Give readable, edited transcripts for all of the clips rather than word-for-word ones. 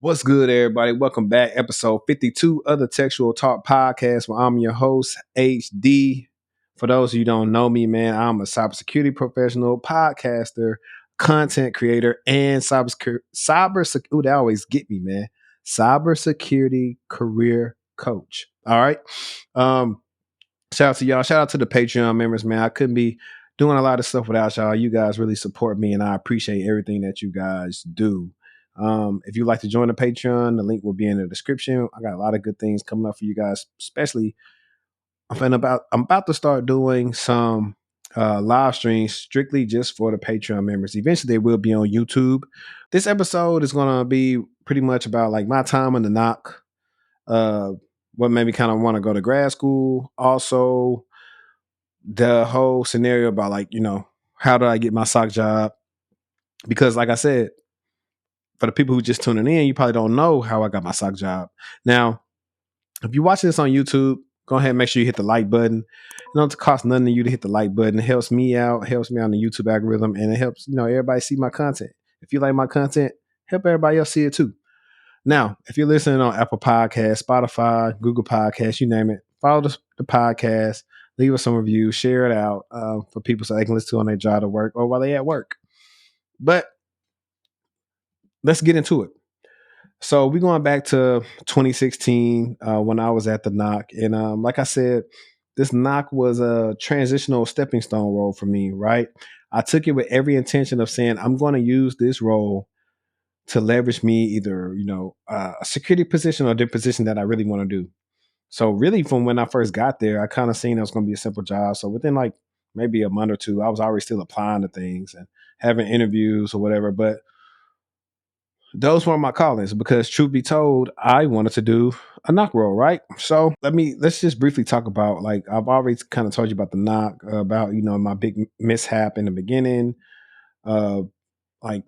What's good, everybody? Welcome back. Episode 52 of the TechTual Talk podcast, where I'm your host, HD. For those of you who don't know me, man, I'm a cybersecurity professional, podcaster, content creator, and ooh, they always get me, man. Cybersecurity career coach. All right. Um, Shout out to y'all. Shout out to the Patreon members, man. I couldn't be doing a lot of stuff without y'all. You guys really support me, and I appreciate everything that you guys do. If you'd like to join the Patreon, the link will be in the description. I got a lot of good things coming up for you guys, especially I'm about to start doing some live streams strictly just for the Patreon members. Eventually they will be on YouTube. This episode is gonna be pretty much about like my time in the Noc, uh what made me kind of want to go to grad school. Also, the whole scenario about like, how did I get my SOC job? Because like I said, for the people who just tuning in, you probably don't know how I got my SOC job. Now, if you're watching this on YouTube, go ahead and make sure you hit the like button. It don't cost nothing to you to hit the like button. It helps me out, helps me on the YouTube algorithm, and it helps, everybody see my content. If you like my content, help everybody else see it too. Now, if you're listening on Apple Podcasts, Spotify, Google Podcasts, you name it, follow the podcast, leave us some reviews, share it out for people so they can listen to it on their job to work or while they at work. But let's get into it. So we're going back to 2016 when I was at the Noc. And like I said, this Noc was a transitional stepping stone role for me, right? I took it with every intention of saying, I'm going to use this role to leverage me either, a security position or the position that I really want to do. So really from when I first got there, I kind of seen it was going to be a simple job. So within like maybe a month or two, I was already still applying to things and having interviews or whatever. But those weren't my callings because truth be told, I wanted to do a Noc role, right? So let's just briefly talk about, like, I've already kind of told you about the Noc, about, my big mishap in the beginning, uh, like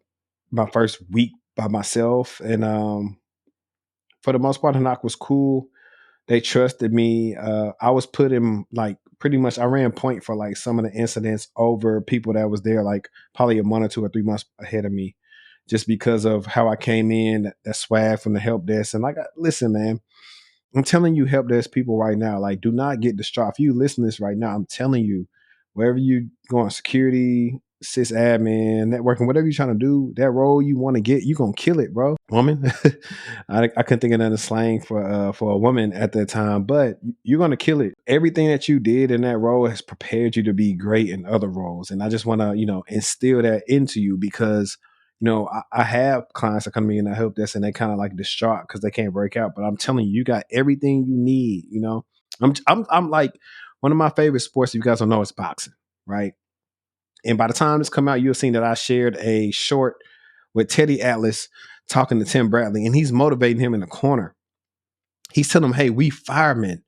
my first week by myself. And for the most part, the Noc was cool. They trusted me. I was put in like pretty much, I ran point for like some of the incidents over people that was there like probably a month or 2 or 3 months ahead of me, just because of how I came in, that swag from the help desk. And like, listen, man, I'm telling you, help desk people right now, like, do not get distraught. If you listen to this right now, I'm telling you, wherever you go on security, sysadmin, networking, whatever you're trying to do, that role you want to get, you gonna kill it, bro. Woman, I couldn't think of another slang for a woman at that time, but you're gonna kill it. Everything that you did in that role has prepared you to be great in other roles, and I just want to instill that into you because I have clients that come to me and I help this, and they kind of like distraught because they can't break out. But I'm telling you, you got everything you need. I'm like, one of my favorite sports, if you guys don't know, is boxing, right? And by the time this come out, you'll see that I shared a short with Teddy Atlas talking to Tim Bradley, and he's motivating him in the corner. He's telling him, "Hey, we firemen.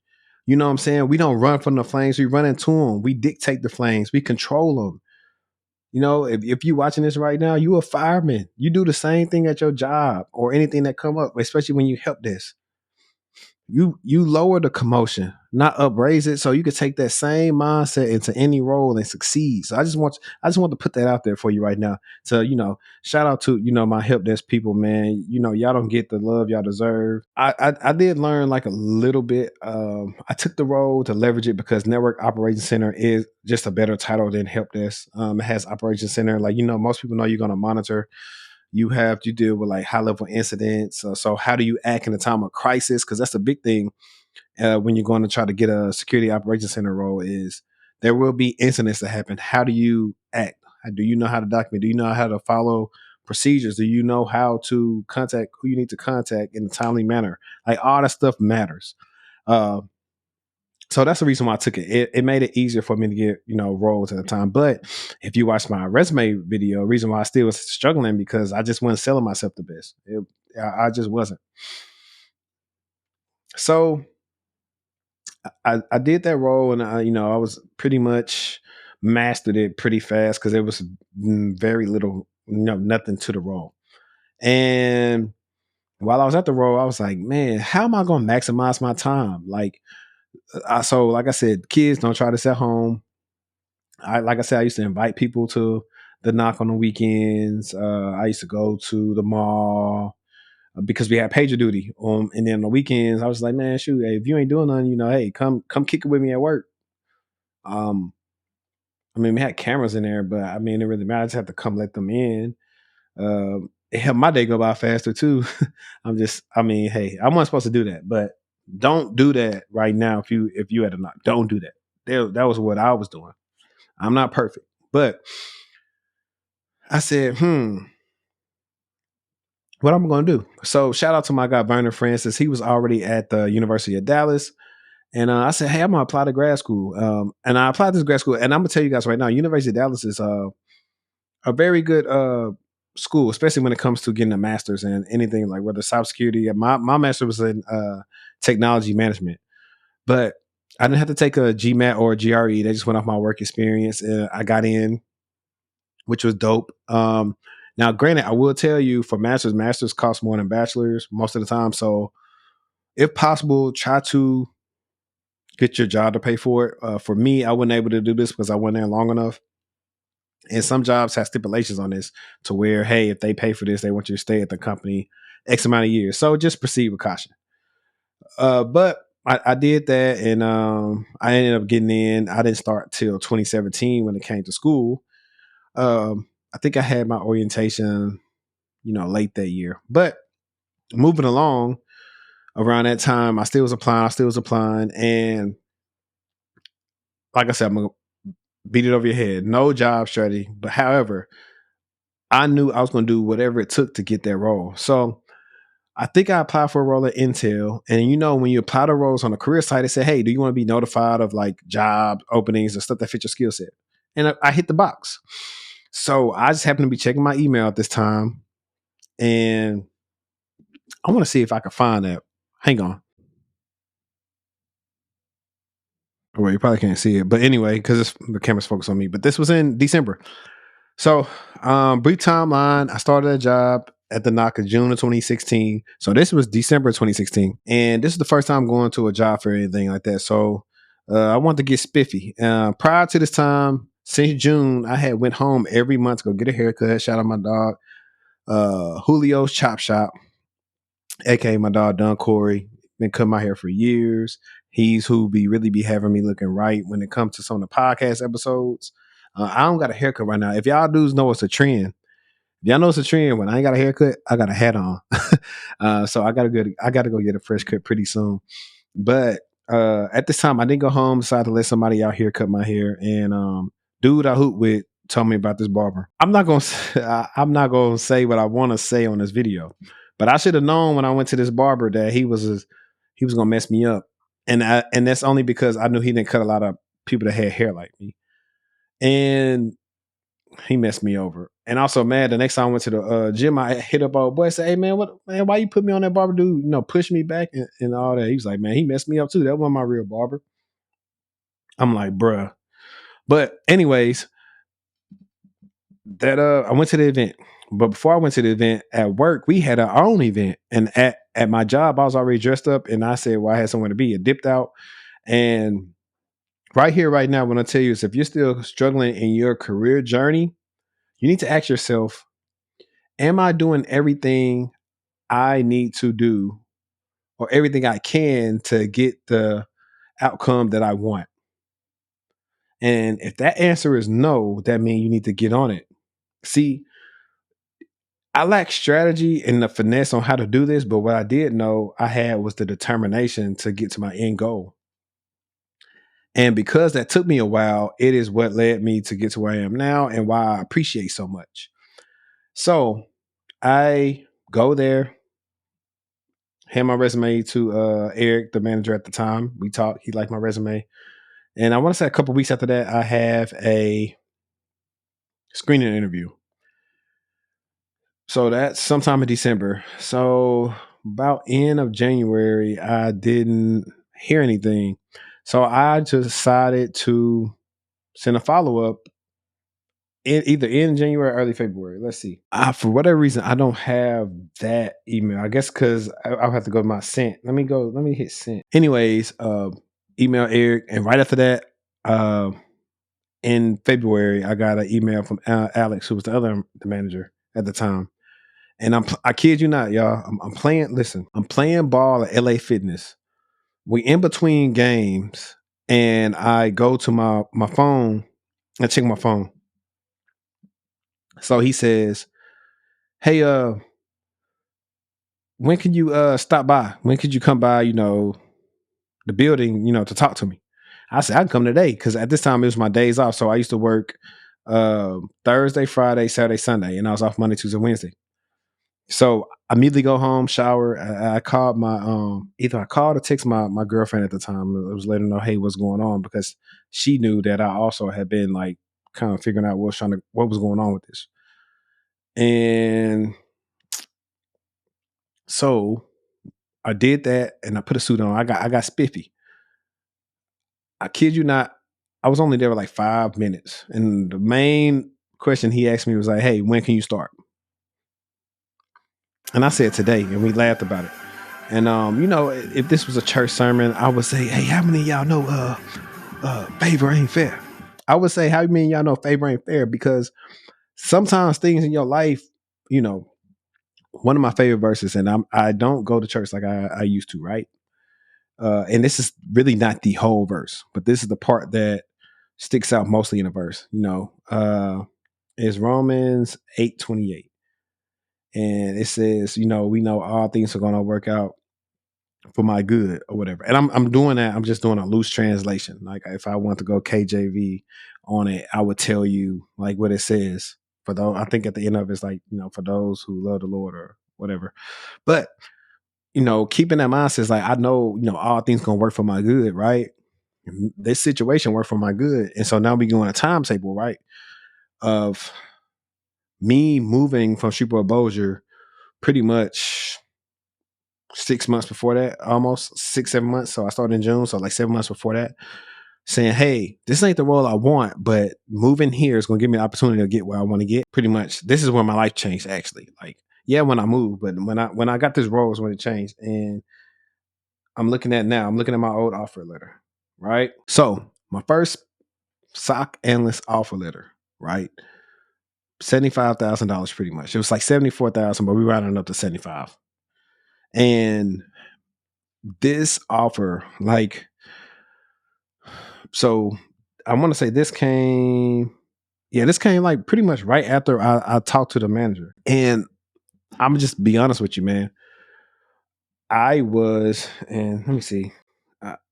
You know what I'm saying? We don't run from the flames. We run into them. We dictate the flames. We control them. If you're watching this right now, you a fireman. You do the same thing at your job or anything that come up, especially when you help this. You lower the commotion, not upraise it, so you could take that same mindset into any role and succeed. So I just want to put that out there for you right now. So shout out to my help desk people, man. Y'all don't get the love y'all deserve. I did learn like a little bit. I took the role to leverage it because Network Operations Center is just a better title than help desk. It has Operations Center, like most people know you're going to monitor. You have to deal with like high level incidents. So how do you act in a time of crisis? Because that's the big thing when you're going to try to get a security operations center role is there will be incidents that happen. How do you act? Do you know how to document? Do you know how to follow procedures? Do you know how to contact who you need to contact in a timely manner? Like all that stuff matters. So that's the reason why I took it. It made it easier for me to get, roles at the time. But if you watch my resume video, reason why I still was struggling because I just wasn't selling myself the best. I just wasn't. So I did that role, and I was pretty much mastered it pretty fast because there was very little, nothing to the role. And while I was at the role, I was like, man, how am I going to maximize my time? Like, so like I said, kids don't try this at home. Like I said, I used to invite people to the Noc on the weekends. I used to go to the mall. because we had pager duty. And then on the weekends, I was like, man, shoot, hey, if you ain't doing nothing, hey, come kick it with me at work. I mean, we had cameras in there, but I mean, it really matters. I just have to come let them in. It helped my day go by faster too. I mean, hey, I wasn't supposed to do that, but don't do that right now. If you had a knock, don't do that. That was what I was doing. I'm not perfect, but I said, what I'm going to do? So shout out to my guy Vernon Francis. He was already at the University of Dallas. And I said, hey, I'm going to apply to grad school. And I applied to grad school. And I'm going to tell you guys right now, University of Dallas is a very good school, especially when it comes to getting a master's in anything like whether cybersecurity. My master was in technology management, but I didn't have to take a GMAT or a GRE. They just went off my work experience, and I got in, which was dope. Now, granted, I will tell you, for masters cost more than bachelors most of the time. So, if possible, try to get your job to pay for it. For me, I wasn't able to do this because I wasn't there long enough. And some jobs have stipulations on this to where, hey, if they pay for this, they want you to stay at the company X amount of years. So just proceed with caution. But I did that, and I ended up getting in. I didn't start till 2017 when it came to school. I think I had my orientation, late that year. But moving along around that time, I still was applying. And like I said, I'm going to beat it over your head. No job strategy. But however, I knew I was going to do whatever it took to get that role. So I think I applied for a role at Intel. And when you apply to roles on a career site, they say, hey, do you want to be notified of like job openings and stuff that fit your skill set? And I hit the box. So I just happened to be checking my email at this time. And I want to see if I can find that. Hang on. Well, you probably can't see it. But anyway, because the camera's focused on me. But this was in December. So, brief timeline. I started a job at the Noc in June of 2016. So this was December 2016, and this is the first time going to a job for anything like that. So, I wanted to get spiffy. Prior to this time, since June, I had went home every month to go get a haircut. Shout out my dog, Julio's Chop Shop, aka my dog Don Corey. Been cutting my hair for years. He's who really be having me looking right when it comes to some of the podcast episodes. I don't got a haircut right now. If y'all dudes know it's a trend, if y'all know it's a trend, when I ain't got a haircut, I got a hat on. So I gotta go get a fresh cut pretty soon. But at this time, I didn't go home. Decided to let somebody out here cut my hair. And dude I hoop with told me about this barber. I'm not gonna say what I want to say on this video, but I should have known when I went to this barber that he was gonna mess me up. And that's only because I knew he didn't cut a lot of people that had hair like me. And he messed me over. And also, man, the next time I went to the gym, I hit up old boy, say, hey man, why you put me on that barber dude? Push me back and all that. He was like, man, he messed me up too. That wasn't my real barber. I'm like, bruh. But anyways, that I went to the event. But before I went to the event at work, we had our own event. And at my job, I was already dressed up, and I said, well, I had somewhere to be. It dipped out. And right here, right now, what I tell you is if you're still struggling in your career journey, you need to ask yourself, am I doing everything I need to do or everything I can to get the outcome that I want? And if that answer is no, that means you need to get on it. See, I lack strategy and the finesse on how to do this, but what I did know I had was the determination to get to my end goal. And because that took me a while, it is what led me to get to where I am now and why I appreciate so much. So I go there, hand my resume to Eric, the manager at the time. We talked. He liked my resume. And I want to say a couple weeks after that, I have a screening interview. So that's sometime in December. So about end of January, I didn't hear anything. So I just decided to send a follow-up either in January or early February. Let's see. For whatever reason, I don't have that email. I guess because I'll have to go to my sent. Let me hit sent. Anyways, email Eric. And right after that, in February, I got an email from Alex, who was the manager at the time. And I kid you not, y'all. I'm playing. Listen, I'm playing ball at LA Fitness. We in between games, and I go to my phone. I check my phone. So he says, "Hey, when can you stop by? When could you come by? The building, to talk to me." I said, "I can come today," because at this time it was my days off. So I used to work Thursday, Friday, Saturday, Sunday, and I was off Monday, Tuesday, Wednesday. So I immediately go home, shower. I called my either I called or text my girlfriend at the time. It was letting her know, hey, what's going on, because she knew that I also had been like kind of figuring out what was going on with this. And so I did that, and I put a suit on. I got spiffy. I kid you not, I was only there for like 5 minutes, and the main question he asked me was like, "Hey, when can you start?" And I said today, and we laughed about it. And if this was a church sermon, I would say, "Hey, how many of y'all know favor ain't fair?" I would say, "How many of y'all know favor ain't fair?" Because sometimes things in your life, you know, one of my favorite verses, and I don't go to church like I used to, right? And this is really not the whole verse, but this is the part that sticks out mostly in the verse. Is Romans 8:28, and it says, we know all things are going to work out for my good or whatever. And I'm doing that. I'm just doing a loose translation. Like if I want to go KJV on it, I would tell you like what it says. For those, I think at the end of it's like, for those who love the Lord or whatever. But keeping that mindset is like, I know, all things gonna work for my good, right? This situation worked for my good. And so now we go on a timetable, right? Of me moving from Shreveport Bossier pretty much 6 months before that, almost 6, 7 months. So I started in June. So like 7 months before that, saying, hey, this ain't the role I want, but moving here is going to give me an opportunity to get where I want to get. Pretty much, this is where my life changed, actually. Like, yeah, when I moved, but when I got this role is when it changed. And I'm looking at my old offer letter, right? So my first SOC analyst offer letter, right? $75,000 pretty much. It was like 74,000, but we rounded up to 75. And this offer, like, so I want to say this came like pretty much right after I talked to the manager. And I'm just be honest with you, man. And let me see.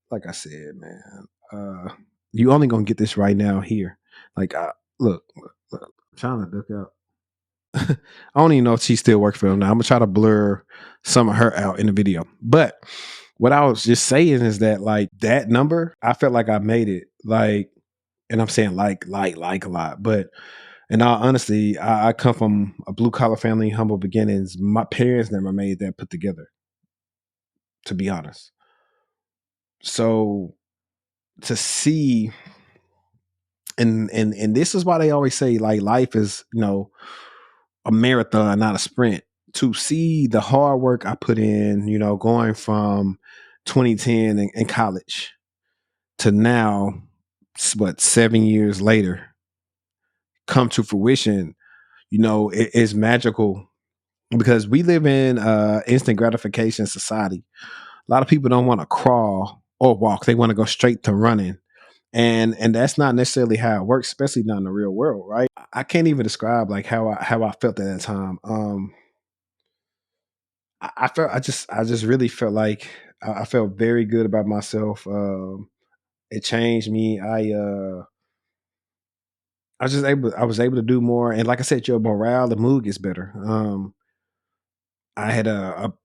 Like I said, man, you only gonna get this right now here. Like, look, I'm trying to look out. I don't even know if she still works for them now. I'm gonna try to blur some of her out in the video. But what I was just saying is that like that number, I felt like I made it. Like, and I'm saying like a lot. But in all honesty, I come from a blue collar family, humble beginnings. My parents never made that put together, to be honest. So to see, and this is why they always say like life is, a marathon, not a sprint. To see the hard work I put in, going from 2010 in college to now, what, 7 years later, come to fruition, it's magical because we live in instant gratification society. A lot of people don't want to crawl or walk; they want to go straight to running, and that's not necessarily how it works, especially not in the real world, right? I can't even describe like how I felt at that time. I felt I just really felt like I felt very good about myself. It changed me. I was able to do more, and like I said, your morale, the mood gets better. I had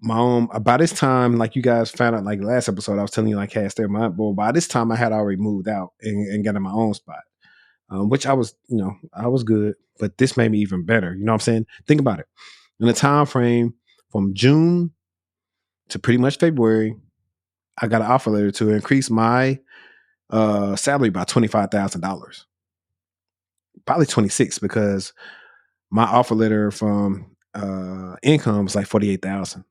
my own by this time, like you guys found out, like last episode, I was telling you like, hey, I stayed my well, by this time I had already moved out and got in my own spot, which I was, I was good, but this made me even better. You know what I'm saying? Think about it. In the time frame from June to pretty much February, I got an offer letter to increase my salary by $25,000, probably 26, because my offer letter from income was like 48,000.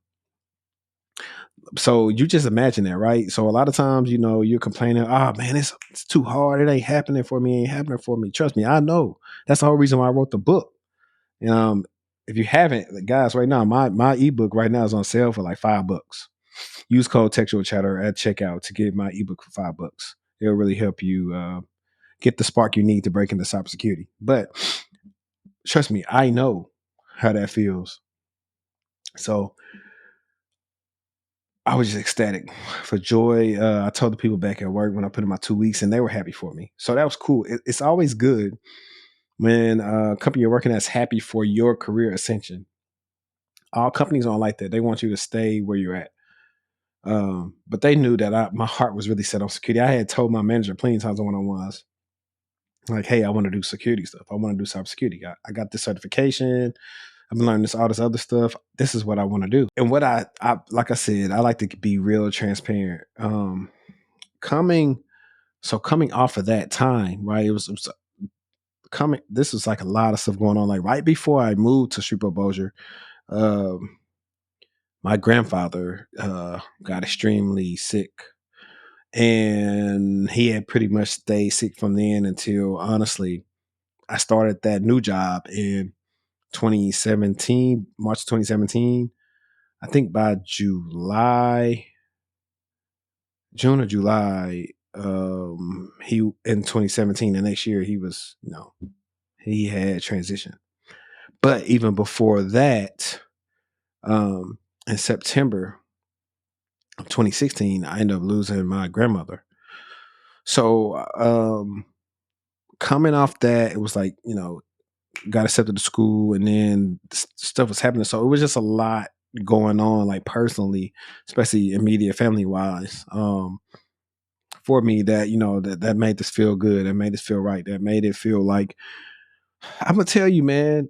So you just imagine that, right? So a lot of times, you're complaining, oh man, it's too hard. It ain't happening for me. It ain't happening for me. Trust me, I know. That's the whole reason why I wrote the book. Um, if you haven't, guys, right now, my ebook right now is on sale for like $5. Use code TechTual Chatter at checkout to get my ebook for $5. It'll really help you get the spark you need to break into cybersecurity. But trust me, I know how that feels. So I was just ecstatic for joy. I told the people back at work when I put in my 2 weeks, and they were happy for me. So that was cool. It's always good when a company you're working at is happy for your career ascension. All companies aren't like that. They want you to stay where you're at. But they knew that my heart was really set on security. I had told my manager plenty of times on one-on-ones, like, hey, I want to do security stuff. I want to do cybersecurity. I got this certification. I've been learning all this other stuff. This is what I want to do. And what I like I said, I like to be real transparent. Coming off of that time, right? It was coming. This was like a lot of stuff going on. Like right before I moved to Shreveport Bossier, my grandfather got extremely sick, and he had pretty much stayed sick from then until honestly I started that new job in 2017, March 2017. I think by June or July, he in 2017, the next year he was, he had transitioned. But even before that, in September of 2016, I ended up losing my grandmother. So coming off that, it was like, got accepted to school, and then stuff was happening. So it was just a lot going on, like personally, especially immediate family wise, for me that, that made this feel good. That made this feel right. That made it feel like, I'm gonna tell you, man,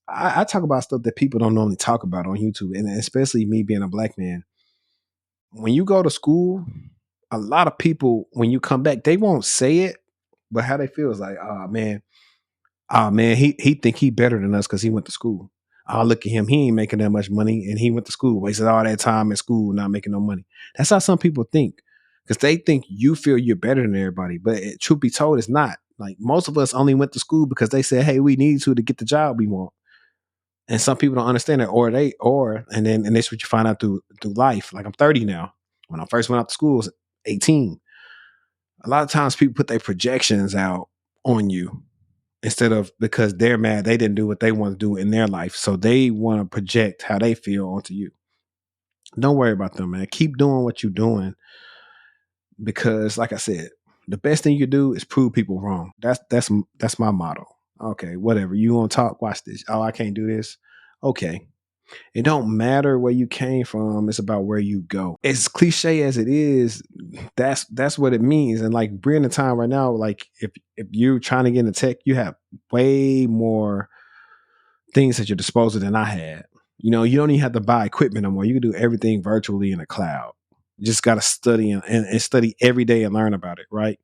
I talk about stuff that people don't normally talk about on YouTube, and especially me being a black man. When you go to school, a lot of people, when you come back, they won't say it, but how they feel is like, oh man, he think he better than us because he went to school. Oh, look at him, he ain't making that much money, and he went to school, wasted all that time in school, not making no money. That's how some people think, because they think you feel you're better than everybody. But truth be told, it's not. Like most of us only went to school because they said, hey, we need to get the job we want. And some people don't understand it, and this is what you find out through life. Like I'm 30 now. When I first went out to school, I was 18. A lot of times people put their projections out on you instead of, because they're mad they didn't do what they want to do in their life. So they want to project how they feel onto you. Don't worry about them, man. Keep doing what you're doing, because like I said, the best thing you do is prove people wrong. That's my motto. Okay, whatever. You want to talk? Watch this. Oh, I can't do this. Okay. It don't matter where you came from. It's about where you go. As cliche as it is, that's what it means. And like we're in a time right now, like if you're trying to get into tech, you have way more things at your disposal than I had. You don't even have to buy equipment no more. You can do everything virtually in the cloud. You just got to study and study every day and learn about it, right?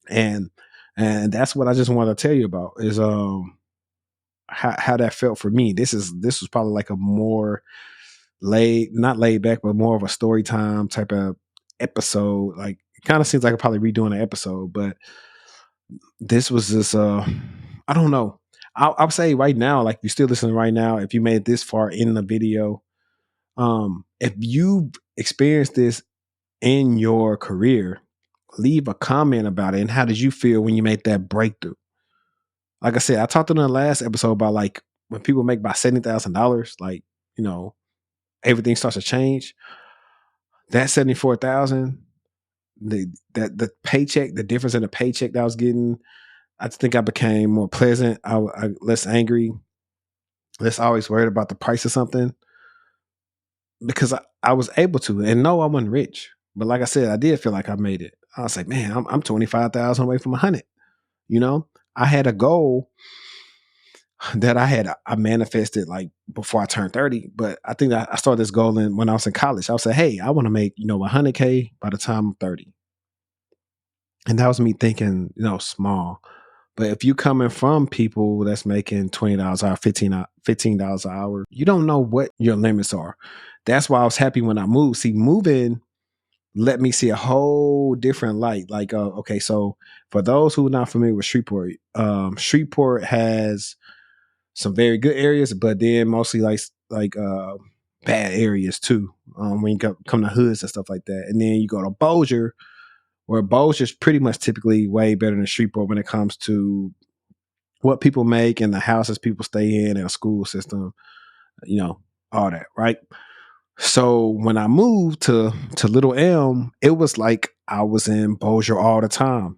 And that's what I just wanted to tell you about is how that felt for me. This was probably like a more not laid back, but more of a story time type of episode. Like it kind of seems like I'm probably redoing an episode, but this was just I don't know. I'll say right now, like if you're still listening right now, if you made it this far in the video, if you've experienced this in your career, leave a comment about it. And how did you feel when you made that breakthrough? Like I said, I talked in the last episode about like when people make about $70,000, like, everything starts to change. That 74,000, the paycheck, the difference in the paycheck that I was getting, I think I became more pleasant. I less angry, less always worried about the price of something, because I was able to. And no, I wasn't rich, but like I said, I did feel like I made it. I was like, man, I'm 25,000 away from 100. I had a goal that I manifested like before I turned 30, but I think I started this goal when I was in college. I was like, hey, I want to make 100K by the time I'm 30. And that was me thinking, small. But if you coming from people that's making $20 an hour, $15 an hour, you don't know what your limits are. That's why I was happy when I moved. See, moving let me see a whole different light. Like, so for those who are not familiar with Shreveport, Shreveport has some very good areas, but then mostly like bad areas too. When you come to hoods and stuff like that, and then you go to Bossier, where Bossier's pretty much typically way better than Shreveport when it comes to what people make and the houses people stay in and a school system, all that, right? So when I moved to Little Elm, it was like I was in Bossier all the time.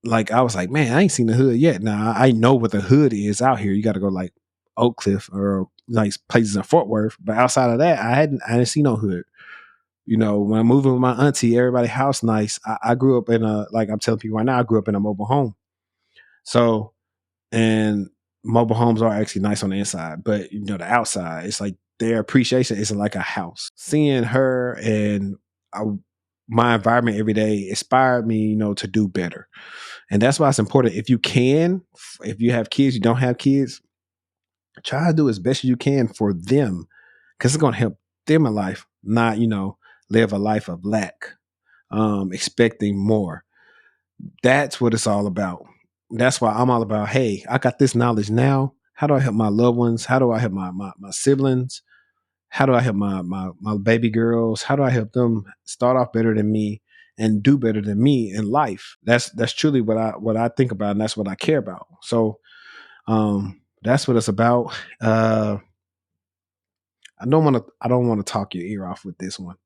Like I was like, man, I ain't seen the hood yet. Now I know what the hood is out here. You got to go like Oak Cliff or like places in Fort Worth. But outside of that, I didn't see no hood. When I'm moving with my auntie, everybody house nice. I grew up in like I'm telling people right now, I grew up in a mobile home. So, and mobile homes are actually nice on the inside, but the outside, it's like their appreciation isn't like a house. Seeing her and my environment every day inspired me, to do better. And that's why it's important. If you have kids, you don't have kids, try to do as best as you can for them, because it's going to help them in life, not, live a life of lack, expecting more. That's what it's all about. That's why I'm all about, hey, I got this knowledge now. How do I help my loved ones? How do I help my siblings? How do I help my baby girls? How do I help them start off better than me and do better than me in life? That's truly what I think about, and that's what I care about. So that's what it's about. I don't want to talk your ear off with this one.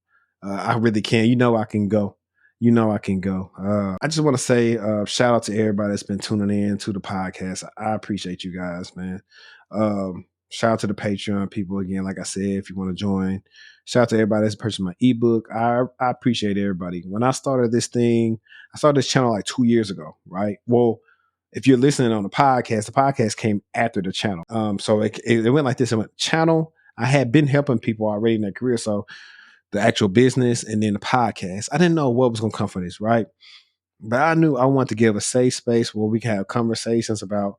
I really can. I can go. I can go. I just want to say shout out to everybody that's been tuning in to the podcast. I appreciate you guys, man. Shout out to the Patreon people again. Like I said, if you want to join, shout out to everybody that's purchased my ebook. I appreciate everybody. When I started this thing, I started this channel like 2 years ago, right? Well, if you're listening on the podcast came after the channel. So it went like this. It went channel. I had been helping people already in their career. So the actual business and then the podcast. I didn't know what was going to come from this, right? But I knew I wanted to give a safe space where we can have conversations about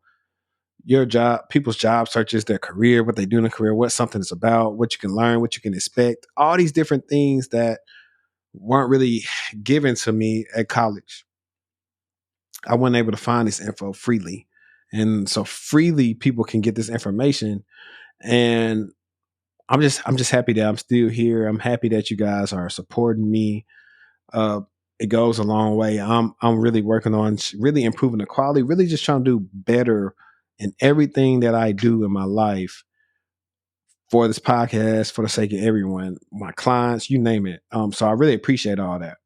your job, people's job searches, their career, what they do in a career, what something is about, what you can learn, what you can expect, all these different things that weren't really given to me at college. I wasn't able to find this info freely. And so freely people can get this information. And I'm just happy that I'm still here. I'm happy that you guys are supporting me. It goes a long way. I'm really working on really improving the quality, really just trying to do better in everything that I do in my life for this podcast, for the sake of everyone, my clients, you name it. So I really appreciate all that.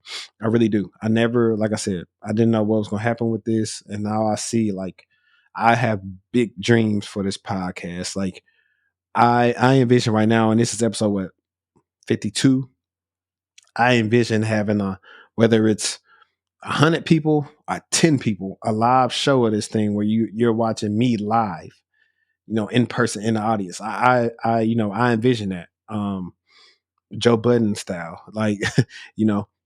I really do. I never, like I said, I didn't know what was going to happen with this. And now I see, like, I have big dreams for this podcast. Like, I envision right now, and this is episode 52. I envision having whether it's 100 people or 10 people, a live show of this thing where you're watching me live, in person in the audience. I envision that. Joe Budden style. Like,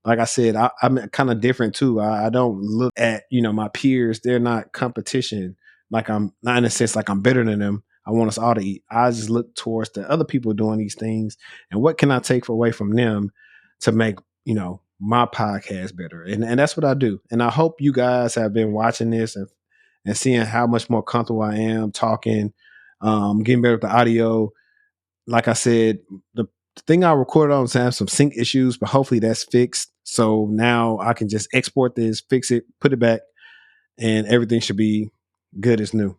like I said, I'm kind of different too. I don't look at, my peers. They're not competition. Like I'm not in a sense like I'm better than them. I want us all to eat. I just look towards the other people doing these things and what can I take away from them to make, my podcast better. And that's what I do. And I hope you guys have been watching this and seeing how much more comfortable I am talking, getting better with the audio. Like I said, the thing I recorded on has some sync issues, but hopefully that's fixed. So now I can just export this, fix it, put it back, and everything should be good as new.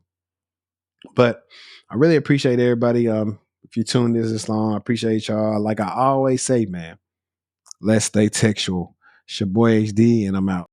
But I really appreciate everybody. If you tuned this long, I appreciate y'all. Like I always say, man, let's stay textual. It's your boy HD, and I'm out.